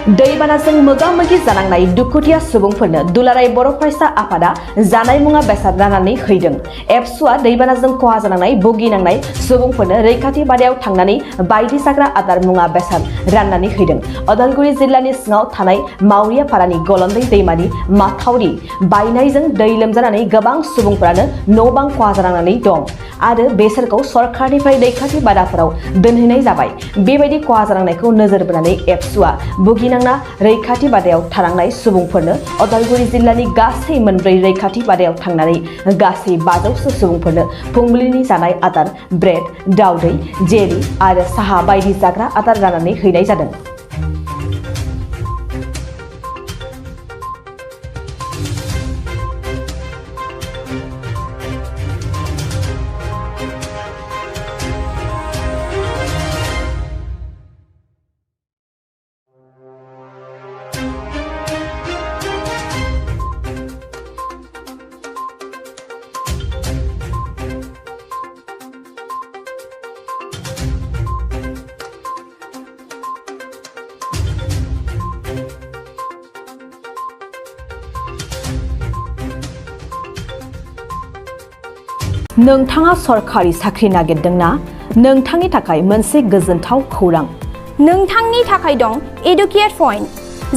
दैबानाजों मोगा-मोगि जानांनाय दुखुथिया सुबुंफोरनो दुलाराय बर' फरायसा आफादा जानाय मुवा बेसाद राननानै हैदों। एबसुआ दैबानाजों खहा जानांनाय भुगिनांनाय सुबुंफोरनो रैखाथि बादायाव थांनानै बायदि जाग्रा आदार मुवा बेसाद राननानै हैदों। उदालगुरि जिल्लानि सिङाव थानाय मावरियापारानि गलन्दै दैमानि माथावरि बायनायजों दै लोमजानानै गोबां सुबुंफोरानो न' बां खहा जानांनानै दं आरो बेसोरखौ सरखारनिफ्राय रैखाथि बादाफोराव दोनहैनाय जाबाय। बेबायदि खहा जानांनायखौ नोजोर बोनानै एबसुआ भुगिनांना रैखाथि बादायाव थानांनाय सुबुंफोरनो उदालगुरि जिल्लानि गासै मोनब्रै रैखाथि बादायाव थांनानै गासै 500 सुबुंफोरनो फुंबिलिनि जानाय आदार ब्रेड, दावदै, जेरि आरो साहा बायदि जाग्रा आदार राननानै हैनाय जादों। नोंथाङा सरखारि साख्रि नागिरदोंना? नोंथांनि थाखाय मोनसे गोजोनथाव खौरां। नोंथांनि थाखाय दं एडुकेट पइन्ट,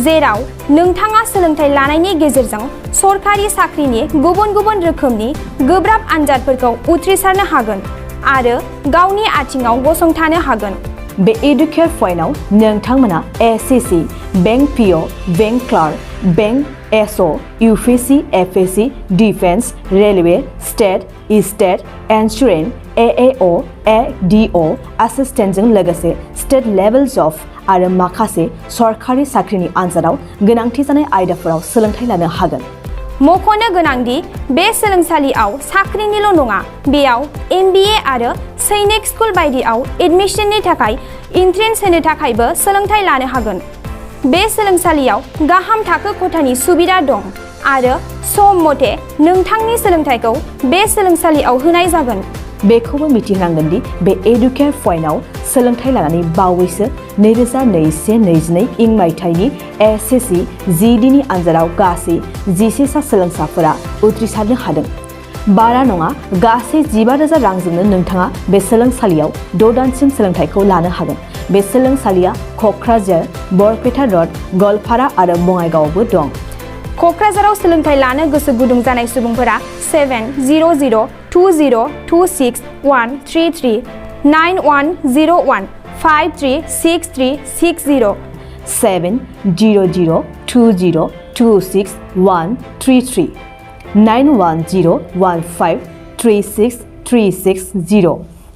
जेराव नोंथाङा सोलोंथाइ लानायनि गेजेरजों सरखारि साख्रिनि गुबुन गुबुन रोखोमनि गोब्राब आनजादफोरखौ उथ्रिसारनो हागोन आरो गावनि आथिङाव गसंथानो हागोन। बे एडुकेट पइन्टआव नोंथांमोना SSC, bank PO, bank clerk, bank SO, UPSC, FSC, defence, railway, state insurance, एएअ, एडिअ एसिस्टेन्टजों लोगोसे स्टेट लेभेल जब आरो माखासे सरखारि साख्रिनि आनजादाव गोनांथि जानाय आयदाफोराव सोलोंथाइ लानो हागोन। मख'नो गोनांदि बे सोलोंसालियाव साख्रिनिल' नङा, बेयाव एमबिए आरो सैनिक स्कुल बायदियाव एडमिशननि थाखाय एन्ट्रेन्स होनो थाखायबो सोलोंथाइ लानो हागोन। बे सोलोंसालियाव गाहाम थाखो खथानि सुबिदा दं आरो सम मथे नोंथांनि सोलोंथाइखौ बे सोलोंसालियाव होनाय जागोन। बेखौबो मिथिनांगोन दि बे एडुकेट पइन्टआव सोलोंथाइ लानानै बावैसो 2021-22 इं मायथाइनि एसएससि जिडिनि आनजादाव गासै 11 सा सोलोंसाफोरा उथ्रिसारनो हादों। बारा नङा, गासै 15,000 रांजोंनो नोंथाङा बे सोलोंसालियाव 6 दानसिम सोलोंथाइखौ लानो हागोन। बे सोलोंसालिया क'क्राझार, बरपेटा रड, गलपारा आरो बङाइगावआवबो दं। क'क्राझाराव सोलोंथाइ लानो गोसो गुदुं जानाय सुबुंफोरा 70020261333 9101536360 70020261333 9101536360